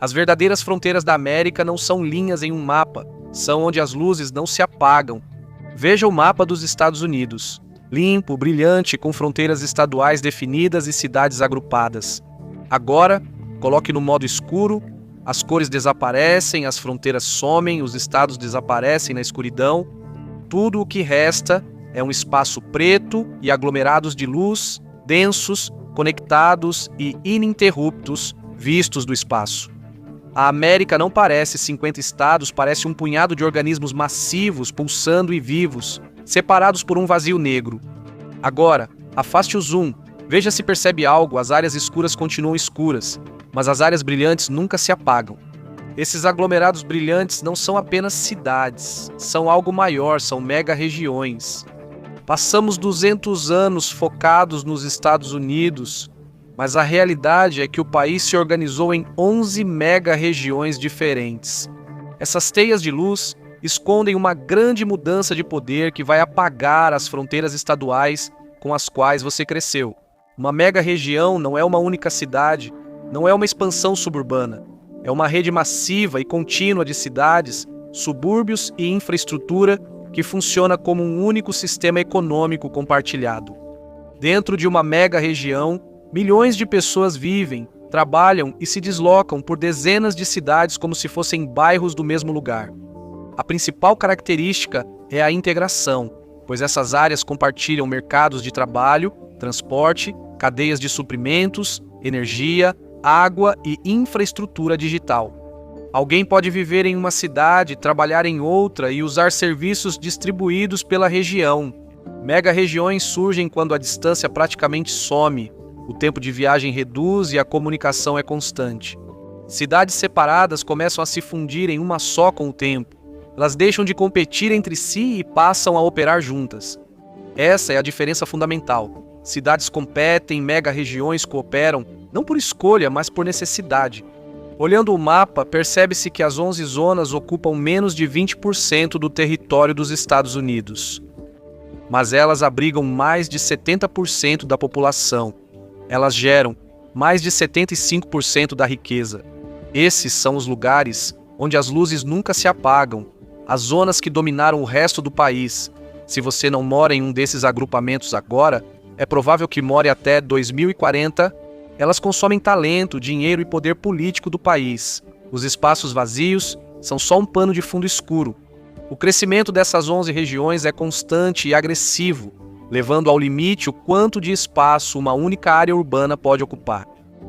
As verdadeiras fronteiras da América não são linhas em um mapa, são onde as luzes não se apagam. Veja o mapa dos Estados Unidos. Limpo, brilhante, com fronteiras estaduais definidas e cidades agrupadas. Agora, coloque no modo escuro, as cores desaparecem, as fronteiras somem, os estados desaparecem na escuridão. Tudo o que resta é um espaço preto e aglomerados de luz, densos, conectados e ininterruptos, vistos do espaço. A América não parece 50 estados, parece um punhado de organismos massivos, pulsando e vivos, separados por um vazio negro. Agora, afaste o zoom, veja se percebe algo, as áreas escuras continuam escuras, mas as áreas brilhantes nunca se apagam. Esses aglomerados brilhantes não são apenas cidades, são algo maior, são mega-regiões. Passamos 200 anos focados nos Estados Unidos, mas a realidade é que o país se organizou em 11 mega-regiões diferentes. Essas teias de luz escondem uma grande mudança de poder que vai apagar as fronteiras estaduais com as quais você cresceu. Uma mega-região não é uma única cidade, não é uma expansão suburbana. É uma rede massiva e contínua de cidades, subúrbios e infraestrutura que funciona como um único sistema econômico compartilhado. Dentro de uma mega-região, milhões de pessoas vivem, trabalham e se deslocam por dezenas de cidades como se fossem bairros do mesmo lugar. A principal característica é a integração, pois essas áreas compartilham mercados de trabalho, transporte, cadeias de suprimentos, energia, água e infraestrutura digital. Alguém pode viver em uma cidade, trabalhar em outra e usar serviços distribuídos pela região. Mega-regiões surgem quando a distância praticamente some, o tempo de viagem reduz e a comunicação é constante. Cidades separadas começam a se fundir em uma só com o tempo. Elas deixam de competir entre si e passam a operar juntas. Essa é a diferença fundamental. Cidades competem, mega-regiões cooperam, não por escolha, mas por necessidade. Olhando o mapa, percebe-se que as 11 zonas ocupam menos de 20% do território dos Estados Unidos. Mas elas abrigam mais de 70% da população. Elas geram mais de 75% da riqueza. Esses são os lugares onde as luzes nunca se apagam, as zonas que dominaram o resto do país. Se você não mora em um desses agrupamentos agora, é provável que more até 2040. Elas consomem talento, dinheiro e poder político do país. Os espaços vazios são só um pano de fundo escuro. O crescimento dessas 11 regiões é constante e agressivo, levando ao limite o quanto de espaço uma única área urbana pode ocupar.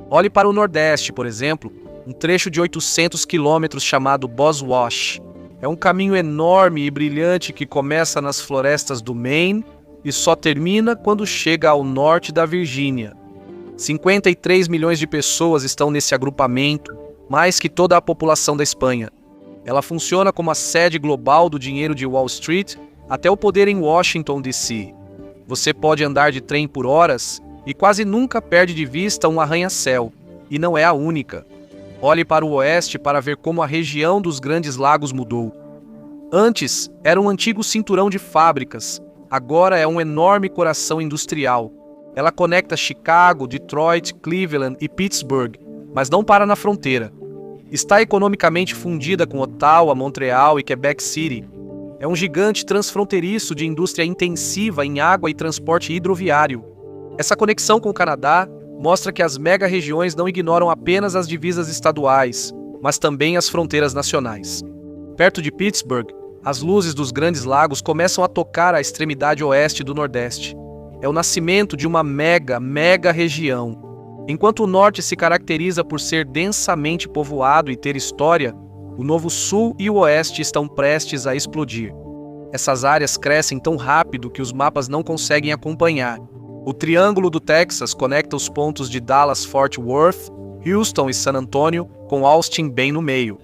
Olhe para o Nordeste, por exemplo, um trecho de 800 quilômetros chamado Boswash. É um caminho enorme e brilhante que começa nas florestas do Maine e só termina quando chega ao norte da Virgínia. 53 milhões de pessoas estão nesse agrupamento, mais que toda a população da Espanha. Ela funciona como a sede global do dinheiro de Wall Street até o poder em Washington, D.C. Você pode andar de trem por horas e quase nunca perde de vista um arranha-céu, e não é a única. Olhe para o oeste para ver como a região dos Grandes Lagos mudou. Antes, era um antigo cinturão de fábricas, agora é um enorme coração industrial. Ela conecta Chicago, Detroit, Cleveland e Pittsburgh, mas não para na fronteira. Está economicamente fundida com Ottawa, Montreal e Quebec City. É um gigante transfronteiriço de indústria intensiva em água e transporte hidroviário. Essa conexão com o Canadá mostra que as mega-regiões não ignoram apenas as divisas estaduais, mas também as fronteiras nacionais. Perto de Pittsburgh, as luzes dos Grandes Lagos começam a tocar a extremidade oeste do Nordeste. É o nascimento de uma mega-região. Enquanto o Norte se caracteriza por ser densamente povoado e ter história, o Novo Sul e o Oeste estão prestes a explodir. Essas áreas crescem tão rápido que os mapas não conseguem acompanhar. O Triângulo do Texas conecta os pontos de Dallas-Fort Worth, Houston e San Antonio, com Austin bem no meio.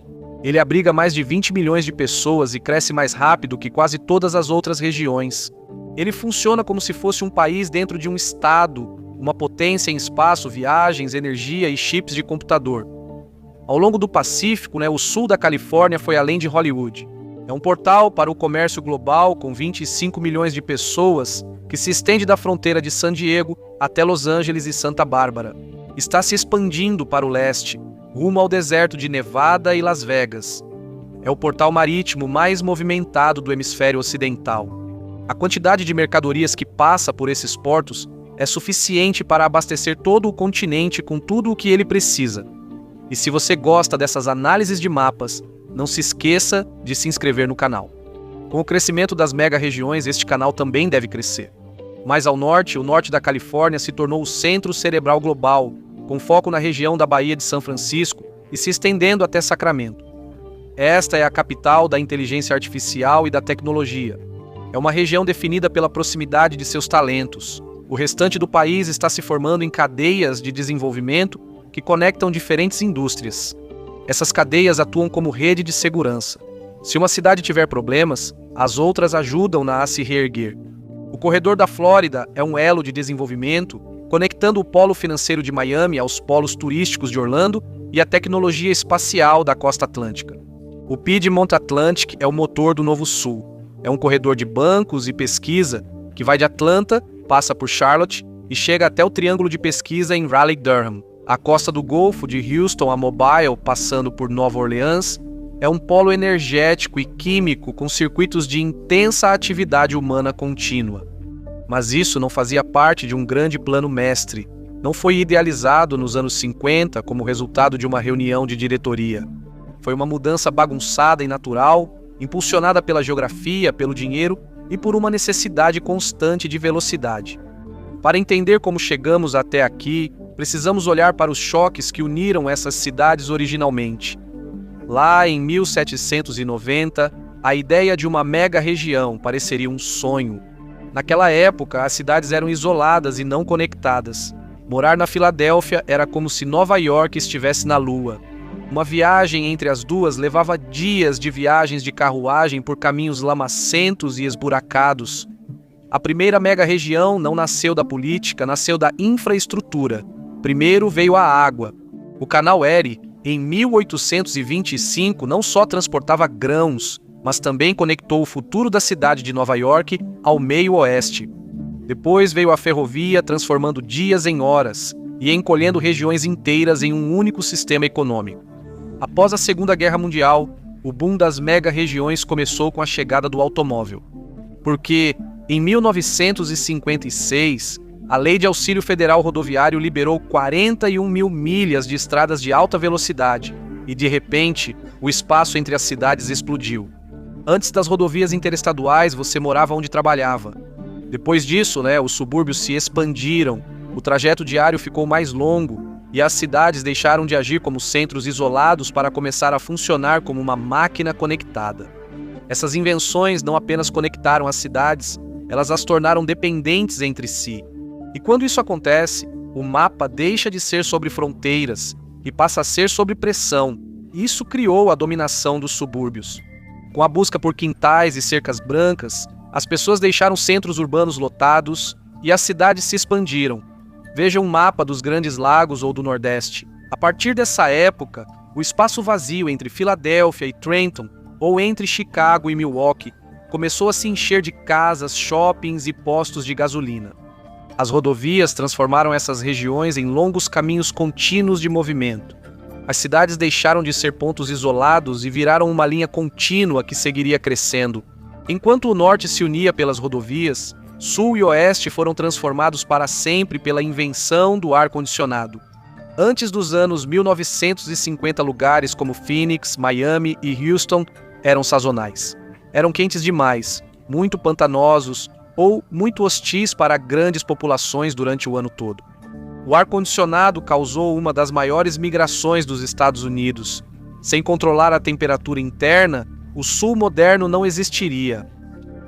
Ele abriga mais de 20 milhões de pessoas e cresce mais rápido que quase todas as outras regiões. Ele funciona como se fosse um país dentro de um estado, uma potência em espaço, viagens, energia e chips de computador. Ao longo do Pacífico, o sul da Califórnia foi além de Hollywood. É um portal para o comércio global com 25 milhões de pessoas que se estende da fronteira de San Diego até Los Angeles e Santa Bárbara. Está se expandindo para o leste. rumo ao deserto de Nevada e Las Vegas. É o portal marítimo mais movimentado do hemisfério ocidental. A quantidade de mercadorias que passa por esses portos é suficiente para abastecer todo o continente com tudo o que ele precisa. E se você gosta dessas análises de mapas, não se esqueça de se inscrever no canal. Com o crescimento das mega-regiões, este canal também deve crescer. Mais ao norte, o norte da Califórnia se tornou o centro cerebral global, com foco na região da Baía de São Francisco e se estendendo até Sacramento. Esta é a capital da inteligência artificial e da tecnologia. É uma região definida pela proximidade de seus talentos. O restante do país está se formando em cadeias de desenvolvimento que conectam diferentes indústrias. Essas cadeias atuam como rede de segurança. Se uma cidade tiver problemas, as outras ajudam-na a se reerguer. O Corredor da Flórida é um elo de desenvolvimento, conectando o polo financeiro de Miami aos polos turísticos de Orlando e a tecnologia espacial da costa atlântica. O Piedmont Atlantic é o motor do Novo Sul. É um corredor de bancos e pesquisa que vai de Atlanta, passa por Charlotte e chega até o Triângulo de Pesquisa em Raleigh-Durham. A costa do Golfo, de Houston a Mobile, passando por Nova Orleans, é um polo energético e químico com circuitos de intensa atividade humana contínua. Mas isso não fazia parte de um grande plano mestre. Não foi idealizado nos anos 50 como resultado de uma reunião de diretoria. Foi uma mudança bagunçada e natural, impulsionada pela geografia, pelo dinheiro e por uma necessidade constante de velocidade. Para entender como chegamos até aqui, precisamos olhar para os choques que uniram essas cidades originalmente. Lá em 1790, a ideia de uma mega-região pareceria um sonho. Naquela época, as cidades eram isoladas e não conectadas. Morar na Filadélfia era como se Nova York estivesse na Lua. Uma viagem entre as duas levava dias de viagens de carruagem por caminhos lamacentos e esburacados. A primeira mega-região não nasceu da política, nasceu da infraestrutura. Primeiro veio a água. O canal Erie, em 1825, não só transportava grãos, mas também conectou o futuro da cidade de Nova York ao meio oeste. Depois veio a ferrovia, transformando dias em horas e encolhendo regiões inteiras em um único sistema econômico. Após a Segunda Guerra Mundial, o boom das mega-regiões começou com a chegada do automóvel. Porque, em 1956, a Lei de Auxílio Federal Rodoviário liberou 41 mil milhas de estradas de alta velocidade e, de repente, o espaço entre as cidades explodiu. Antes das rodovias interestaduais, você morava onde trabalhava. Depois disso, os subúrbios se expandiram, o trajeto diário ficou mais longo e as cidades deixaram de agir como centros isolados para começar a funcionar como uma máquina conectada. Essas invenções não apenas conectaram as cidades, elas as tornaram dependentes entre si. E quando isso acontece, o mapa deixa de ser sobre fronteiras e passa a ser sobre pressão. Isso criou a dominação dos subúrbios. Com a busca por quintais e cercas brancas, as pessoas deixaram centros urbanos lotados e as cidades se expandiram. Veja um mapa dos Grandes Lagos ou do Nordeste. A partir dessa época, o espaço vazio entre Filadélfia e Trenton, ou entre Chicago e Milwaukee, começou a se encher de casas, shoppings e postos de gasolina. As rodovias transformaram essas regiões em longos caminhos contínuos de movimento. As cidades deixaram de ser pontos isolados e viraram uma linha contínua que seguiria crescendo. Enquanto o norte se unia pelas rodovias, sul e oeste foram transformados para sempre pela invenção do ar-condicionado. Antes dos anos 1950, lugares como Phoenix, Miami e Houston eram sazonais. Eram quentes demais, muito pantanosos ou muito hostis para grandes populações durante o ano todo. O ar-condicionado causou uma das maiores migrações dos Estados Unidos. Sem controlar a temperatura interna, o sul moderno não existiria.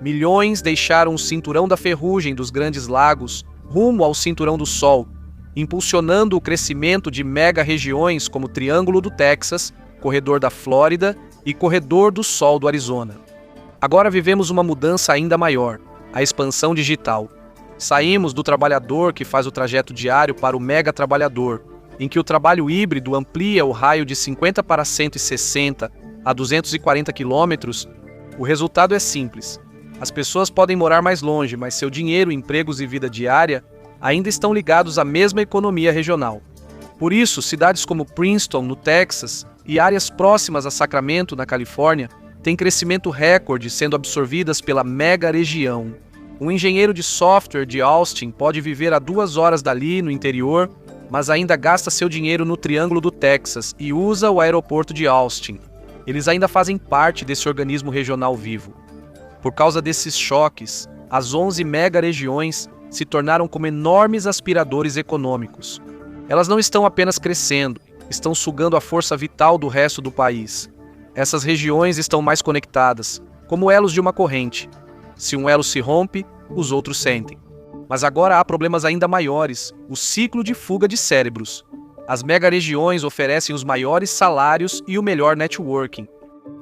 Milhões deixaram o cinturão da ferrugem dos Grandes Lagos rumo ao cinturão do Sol, impulsionando o crescimento de mega-regiões como Triângulo do Texas, Corredor da Flórida e Corredor do Sol do Arizona. Agora vivemos uma mudança ainda maior, a expansão digital. Saímos do trabalhador que faz o trajeto diário para o mega-trabalhador, em que o trabalho híbrido amplia o raio de 50 para 160 a 240 quilômetros. O resultado é simples. As pessoas podem morar mais longe, mas seu dinheiro, empregos e vida diária ainda estão ligados à mesma economia regional. Por isso, cidades como Princeton, no Texas, e áreas próximas a Sacramento, na Califórnia, têm crescimento recorde sendo absorvidas pela mega-região. Um engenheiro de software de Austin pode viver a 2 horas dali no interior, mas ainda gasta seu dinheiro no Triângulo do Texas e usa o aeroporto de Austin. Eles ainda fazem parte desse organismo regional vivo. Por causa desses choques, as 11 mega-regiões se tornaram como enormes aspiradores econômicos. Elas não estão apenas crescendo, estão sugando a força vital do resto do país. Essas regiões estão mais conectadas, como elos de uma corrente. Se um elo se rompe, os outros sentem. Mas agora há problemas ainda maiores, o ciclo de fuga de cérebros. As mega-regiões oferecem os maiores salários e o melhor networking.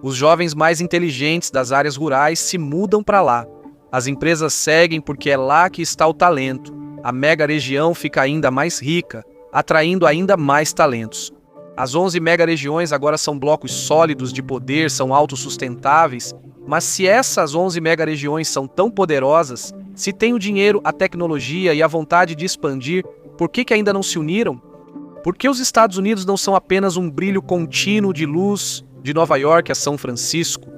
Os jovens mais inteligentes das áreas rurais se mudam para lá. As empresas seguem porque é lá que está o talento. A mega-região fica ainda mais rica, atraindo ainda mais talentos. As 11 mega-regiões agora são blocos sólidos de poder, são autossustentáveis, mas se essas 11 mega-regiões são tão poderosas, se tem o dinheiro, a tecnologia e a vontade de expandir, por que ainda não se uniram? Por que os Estados Unidos não são apenas um brilho contínuo de luz de Nova York a São Francisco?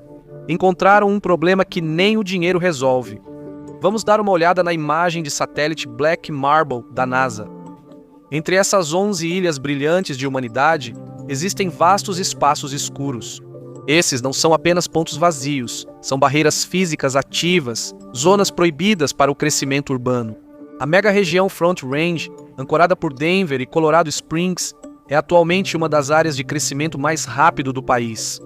Encontraram um problema que nem o dinheiro resolve. Vamos dar uma olhada na imagem de satélite Black Marble da NASA. Entre essas 11 ilhas brilhantes de humanidade, existem vastos espaços escuros. Esses não são apenas pontos vazios, são barreiras físicas ativas, zonas proibidas para o crescimento urbano. A mega-região Front Range, ancorada por Denver e Colorado Springs, é atualmente uma das áreas de crescimento mais rápido do país.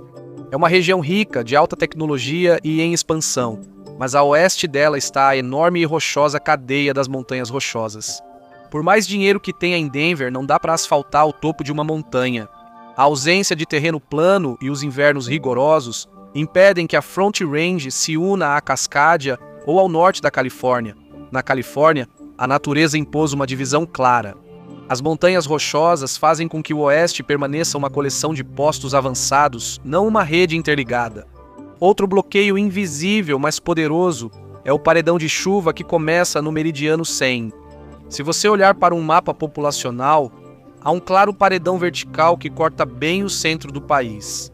É uma região rica, de alta tecnologia e em expansão, mas a oeste dela está a enorme e rochosa cadeia das Montanhas Rochosas. Por mais dinheiro que tenha em Denver, não dá para asfaltar o topo de uma montanha. A ausência de terreno plano e os invernos rigorosos impedem que a Front Range se una à Cascadia ou ao norte da Califórnia. Na Califórnia, a natureza impôs uma divisão clara. As montanhas rochosas fazem com que o oeste permaneça uma coleção de postos avançados, não uma rede interligada. Outro bloqueio invisível, mas poderoso, é o paredão de chuva que começa no meridiano 100. Se você olhar para um mapa populacional, há um claro paredão vertical que corta bem o centro do país.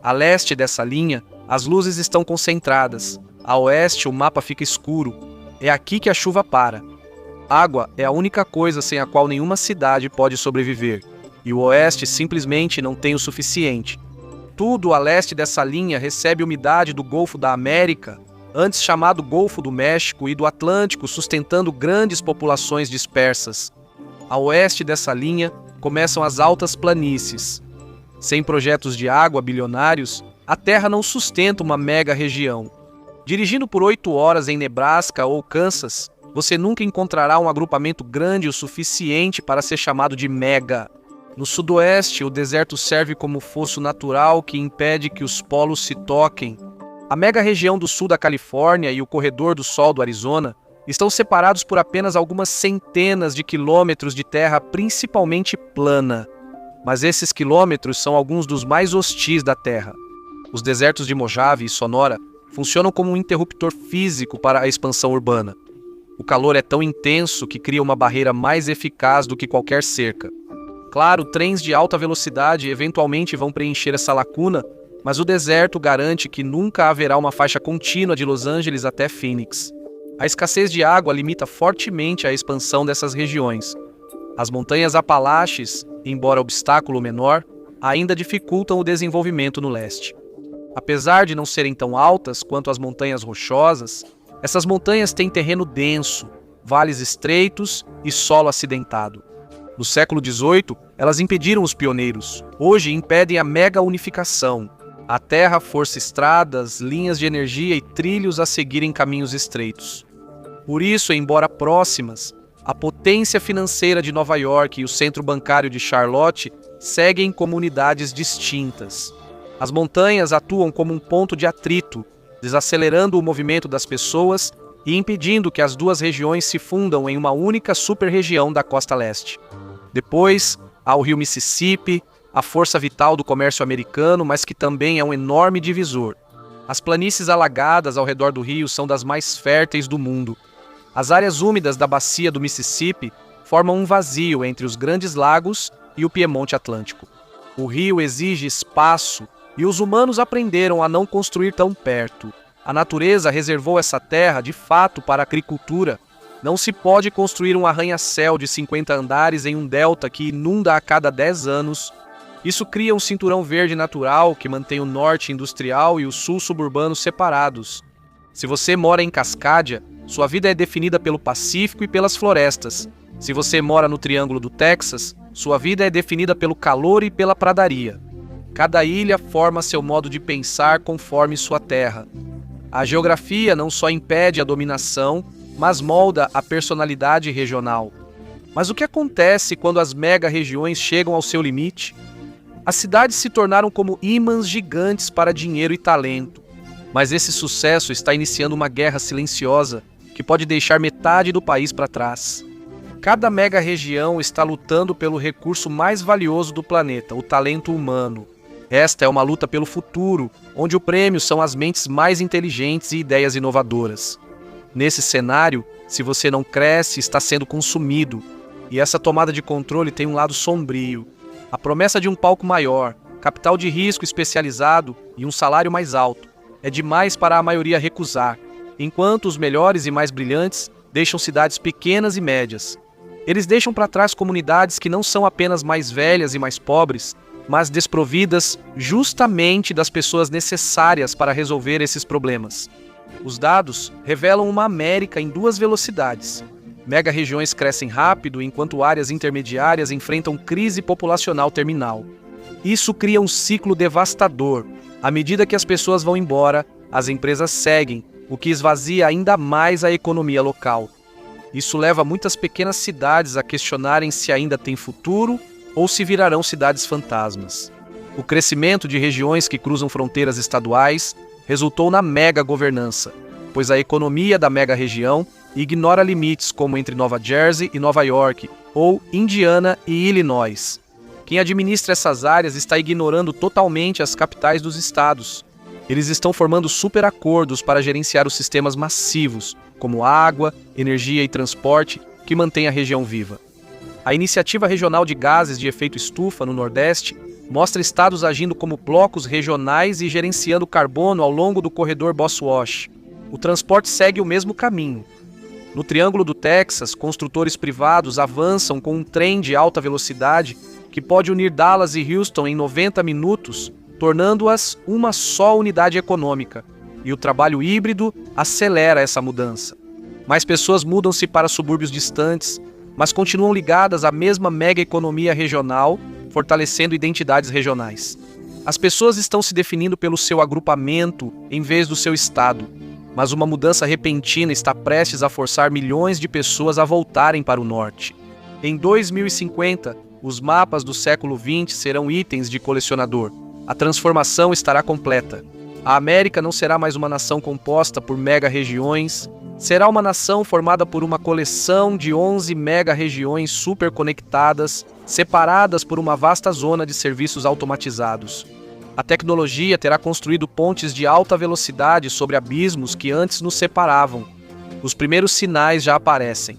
A leste dessa linha, as luzes estão concentradas. A oeste, o mapa fica escuro. É aqui que a chuva para. Água é a única coisa sem a qual nenhuma cidade pode sobreviver, e o oeste simplesmente não tem o suficiente. Tudo a leste dessa linha recebe umidade do Golfo da América, antes chamado Golfo do México, e do Atlântico, sustentando grandes populações dispersas. A oeste dessa linha começam as altas planícies. Sem projetos de água bilionários, a Terra não sustenta uma mega-região. Dirigindo por 8 horas em Nebraska ou Kansas, você nunca encontrará um agrupamento grande o suficiente para ser chamado de mega. No sudoeste, o deserto serve como fosso natural que impede que os polos se toquem. A mega-região do sul da Califórnia e o corredor do sol do Arizona estão separados por apenas algumas centenas de quilômetros de terra principalmente plana. Mas esses quilômetros são alguns dos mais hostis da Terra. Os desertos de Mojave e Sonora funcionam como um interruptor físico para a expansão urbana. O calor é tão intenso que cria uma barreira mais eficaz do que qualquer cerca. Claro, trens de alta velocidade eventualmente vão preencher essa lacuna, mas o deserto garante que nunca haverá uma faixa contínua de Los Angeles até Phoenix. A escassez de água limita fortemente a expansão dessas regiões. As montanhas Apalaches, embora obstáculo menor, ainda dificultam o desenvolvimento no leste. Apesar de não serem tão altas quanto as montanhas rochosas, essas montanhas têm terreno denso, vales estreitos e solo acidentado. No século XVIII, elas impediram os pioneiros. Hoje impedem a mega-unificação. A terra força estradas, linhas de energia e trilhos a seguirem caminhos estreitos. Por isso, embora próximas, a potência financeira de Nova York e o centro bancário de Charlotte seguem comunidades distintas. As montanhas atuam como um ponto de atrito, desacelerando o movimento das pessoas e impedindo que as duas regiões se fundam em uma única super-região da costa leste. Depois, há o rio Mississippi, a força vital do comércio americano, mas que também é um enorme divisor. As planícies alagadas ao redor do rio são das mais férteis do mundo. As áreas úmidas da bacia do Mississippi formam um vazio entre os grandes lagos e o Piemonte Atlântico. O rio exige espaço e os humanos aprenderam a não construir tão perto. A natureza reservou essa terra, de fato, para a agricultura. Não se pode construir um arranha-céu de 50 andares em um delta que inunda a cada 10 anos. Isso cria um cinturão verde natural que mantém o norte industrial e o sul suburbano separados. Se você mora em Cascadia, sua vida é definida pelo Pacífico e pelas florestas. Se você mora no Triângulo do Texas, sua vida é definida pelo calor e pela pradaria. Cada ilha forma seu modo de pensar conforme sua terra. A geografia não só impede a dominação, mas molda a personalidade regional. Mas o que acontece quando as mega-regiões chegam ao seu limite? As cidades se tornaram como ímãs gigantes para dinheiro e talento. Mas esse sucesso está iniciando uma guerra silenciosa que pode deixar metade do país para trás. Cada mega-região está lutando pelo recurso mais valioso do planeta, o talento humano. Esta é uma luta pelo futuro, onde o prêmio são as mentes mais inteligentes e ideias inovadoras. Nesse cenário, se você não cresce, está sendo consumido. E essa tomada de controle tem um lado sombrio. A promessa de um palco maior, capital de risco especializado e um salário mais alto é demais para a maioria recusar, enquanto os melhores e mais brilhantes deixam cidades pequenas e médias. Eles deixam para trás comunidades que não são apenas mais velhas e mais pobres, mas desprovidas justamente das pessoas necessárias para resolver esses problemas. Os dados revelam uma América em duas velocidades. Mega-regiões crescem rápido, enquanto áreas intermediárias enfrentam crise populacional terminal. Isso cria um ciclo devastador. À medida que as pessoas vão embora, as empresas seguem, o que esvazia ainda mais a economia local. Isso leva muitas pequenas cidades a questionarem se ainda tem futuro ou se virarão cidades fantasmas. O crescimento de regiões que cruzam fronteiras estaduais resultou na mega-governança, pois a economia da mega-região ignora limites como entre Nova Jersey e Nova York, ou Indiana e Illinois. Quem administra essas áreas está ignorando totalmente as capitais dos estados. Eles estão formando superacordos para gerenciar os sistemas massivos, como água, energia e transporte, que mantêm a região viva. A Iniciativa Regional de Gases de Efeito Estufa, no Nordeste, mostra estados agindo como blocos regionais e gerenciando carbono ao longo do corredor Boss-Wash. O transporte segue o mesmo caminho. No Triângulo do Texas, construtores privados avançam com um trem de alta velocidade que pode unir Dallas e Houston em 90 minutos, tornando-as uma só unidade econômica. E o trabalho híbrido acelera essa mudança. Mais pessoas mudam-se para subúrbios distantes, mas continuam ligadas à mesma mega-economia regional, fortalecendo identidades regionais. As pessoas estão se definindo pelo seu agrupamento em vez do seu estado, mas uma mudança repentina está prestes a forçar milhões de pessoas a voltarem para o norte. Em 2050, os mapas do século XX serão itens de colecionador. A transformação estará completa. A América não será mais uma nação composta por mega-regiões, será uma nação formada por uma coleção de 11 mega-regiões superconectadas, separadas por uma vasta zona de serviços automatizados. A tecnologia terá construído pontes de alta velocidade sobre abismos que antes nos separavam. Os primeiros sinais já aparecem.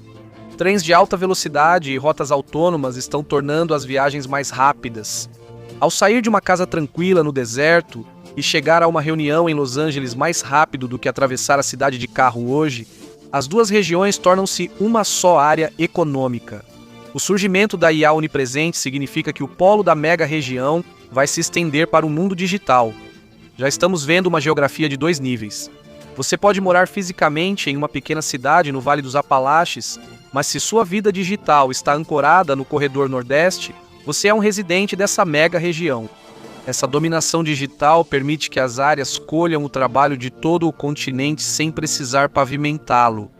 Trens de alta velocidade e rotas autônomas estão tornando as viagens mais rápidas. Ao sair de uma casa tranquila no deserto e chegar a uma reunião em Los Angeles mais rápido do que atravessar a cidade de carro hoje, as duas regiões tornam-se uma só área econômica. O surgimento da IA onipresente significa que o polo da mega-região vai se estender para o mundo digital. Já estamos vendo uma geografia de 2 níveis. Você pode morar fisicamente em uma pequena cidade no Vale dos Apalaches, mas se sua vida digital está ancorada no corredor Nordeste, você é um residente dessa mega-região. Essa dominação digital permite que as áreas colham o trabalho de todo o continente sem precisar pavimentá-lo.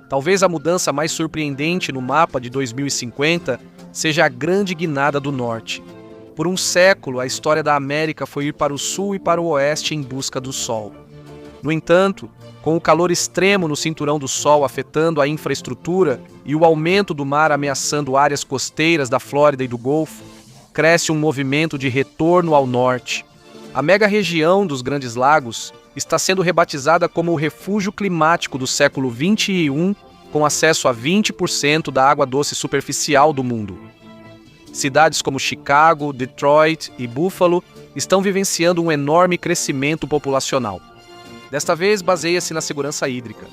Talvez a mudança mais surpreendente no mapa de 2050 seja a Grande Guinada do Norte. Por um século, a história da América foi ir para o sul e para o oeste em busca do Sol. No entanto, com o calor extremo no cinturão do Sol afetando a infraestrutura e o aumento do mar ameaçando áreas costeiras da Flórida e do Golfo, cresce um movimento de retorno ao norte. A mega-região dos Grandes Lagos está sendo rebatizada como o refúgio climático do século XXI, com acesso a 20% da água doce superficial do mundo. Cidades como Chicago, Detroit e Buffalo estão vivenciando um enorme crescimento populacional. Desta vez, baseia-se na segurança hídrica.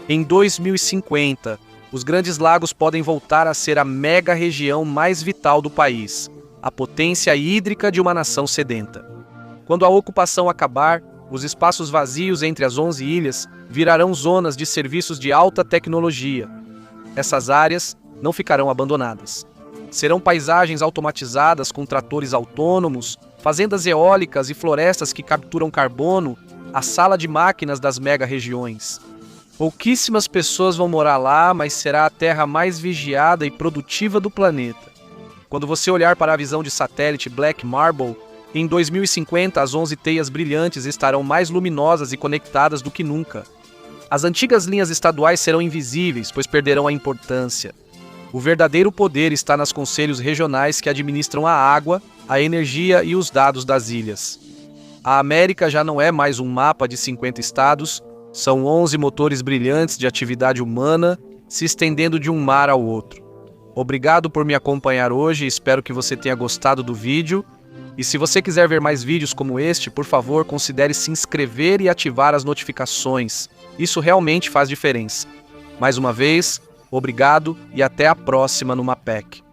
Em 2050, os Grandes Lagos podem voltar a ser a mega-região mais vital do país, a potência hídrica de uma nação sedenta. Quando a ocupação acabar, os espaços vazios entre as 11 ilhas virarão zonas de serviços de alta tecnologia. Essas áreas não ficarão abandonadas. Serão paisagens automatizadas com tratores autônomos, fazendas eólicas e florestas que capturam carbono, a sala de máquinas das mega-regiões. Pouquíssimas pessoas vão morar lá, mas será a terra mais vigiada e produtiva do planeta. Quando você olhar para a visão de satélite Black Marble, em 2050 as 11 teias brilhantes estarão mais luminosas e conectadas do que nunca. As antigas linhas estaduais serão invisíveis, pois perderão a importância. O verdadeiro poder está nos conselhos regionais que administram a água, a energia e os dados das ilhas. A América já não é mais um mapa de 50 estados, são 11 motores brilhantes de atividade humana se estendendo de um mar ao outro. Obrigado por me acompanhar hoje, espero que você tenha gostado do vídeo. E se você quiser ver mais vídeos como este, por favor, considere se inscrever e ativar as notificações. Isso realmente faz diferença. Mais uma vez, obrigado e até a próxima no MAPEC.